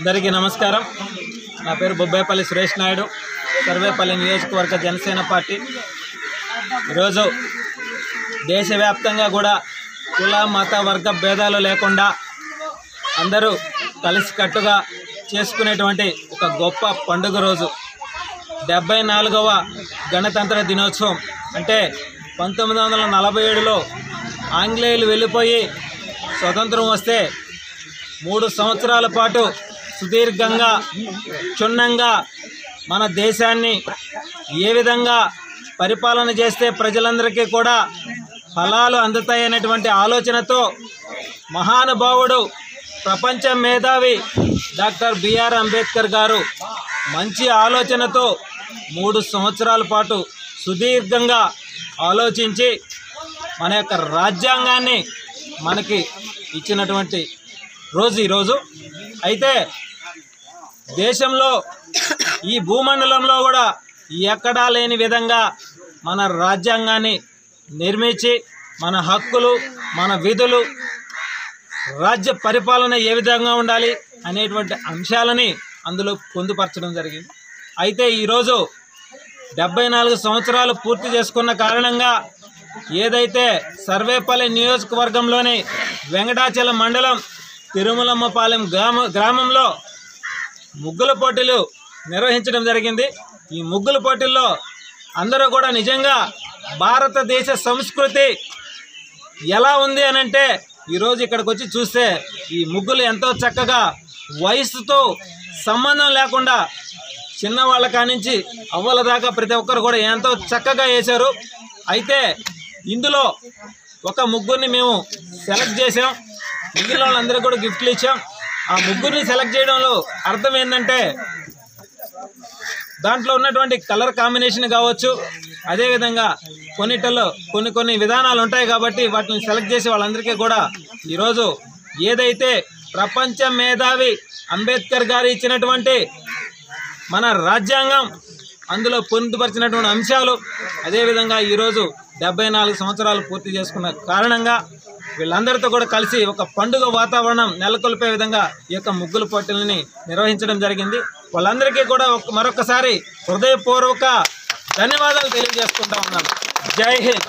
అందరికీ నమస్కారం. నా పేరు బొబ్బాయిపల్లి సురేష్ నాయుడు, సర్వేపల్లి నియోజకవర్గ జనసేన పార్టీ. ఈరోజు దేశవ్యాప్తంగా కూడా కుల మత వర్గ భేదాలు లేకుండా అందరూ కలిసికట్టుగా చేసుకునేటువంటి ఒక గొప్ప పండుగ రోజు 74వ గణతంత్ర దినోత్సవం. అంటే 1947లో ఆంగ్లేయులు వెళ్ళిపోయి స్వతంత్రం వస్తే 3 సంవత్సరాల పాటు సుదీర్ఘంగా క్షుణ్ణంగా మన దేశాన్ని ఏ విధంగా పరిపాలన చేస్తే ప్రజలందరికీ కూడా ఫలాలు అందుతాయనేటువంటి ఆలోచనతో మహానుభావుడు ప్రపంచ మేధావి డాక్టర్ బిఆర్ అంబేద్కర్ గారు మంచి ఆలోచనతో 3 సంవత్సరాల పాటు సుదీర్ఘంగా ఆలోచించి మన యొక్క రాజ్యాంగాన్ని మనకి ఇచ్చినటువంటి రోజు ఈరోజు. అయితే దేశంలో ఈ భూమండలంలో కూడా ఎక్కడా లేని విధంగా మన రాజ్యాంగాన్ని నిర్మించి మన హక్కులు, మన విధులు, రాజ్య పరిపాలన ఏ విధంగా ఉండాలి అనేటువంటి అంశాలని అందులో పొందుపరచడం జరిగింది. అయితే ఈరోజు 74 సంవత్సరాలు పూర్తి చేసుకున్న కారణంగా ఏదైతే సర్వేపల్లి నియోజకవర్గంలోని వెంకటాచలం మండలం తిరుమలమ్మపాలెం గ్రామంలో ముగ్గుల పోటీలు నిర్వహించడం జరిగింది. ఈ ముగ్గుల పోటీల్లో అందరూ కూడా నిజంగా భారతదేశ సంస్కృతి ఎలా ఉంది అనంటే ఈరోజు ఇక్కడికి వచ్చి చూస్తే ఈ ముగ్గులు ఎంతో చక్కగా వయసుతో సంబంధం లేకుండా చిన్నవాళ్ళ కానించి అవ్వల దాకా ప్రతి ఒక్కరు కూడా ఎంతో చక్కగా వేశారు. అయితే ఇందులో ఒక ముగ్గురిని మేము సెలెక్ట్ చేసాం, మిగిలిన వాళ్ళందరూ కూడా గిఫ్ట్లు ఇచ్చాం. ఆ ముగ్గురిని సెలెక్ట్ చేయడంలో అర్థం ఏంటంటే దాంట్లో ఉన్నటువంటి కలర్ కాంబినేషన్ కావచ్చు, అదేవిధంగా కొన్నిటిల్లో కొన్ని విధానాలు ఉంటాయి కాబట్టి వాటిని సెలెక్ట్ చేసి వాళ్ళందరికీ కూడా ఈరోజు ఏదైతే ప్రపంచ మేధావి అంబేద్కర్ గారు ఇచ్చినటువంటి మన రాజ్యాంగం అందులో పొందుపరిచినటువంటి అంశాలు, అదేవిధంగా ఈరోజు 74 సంవత్సరాలు పూర్తి చేసుకున్న కారణంగా వీళ్ళందరితో కూడా కలిసి ఒక పండుగ వాతావరణం నెలకొల్పే విధంగా ఈ యొక్క ముగ్గుల పోటీలని నిర్వహించడం జరిగింది. వాళ్ళందరికీ కూడా మరొకసారి హృదయపూర్వక ధన్యవాదాలు తెలియజేసుకుంటా ఉన్నాను. జై హింద్.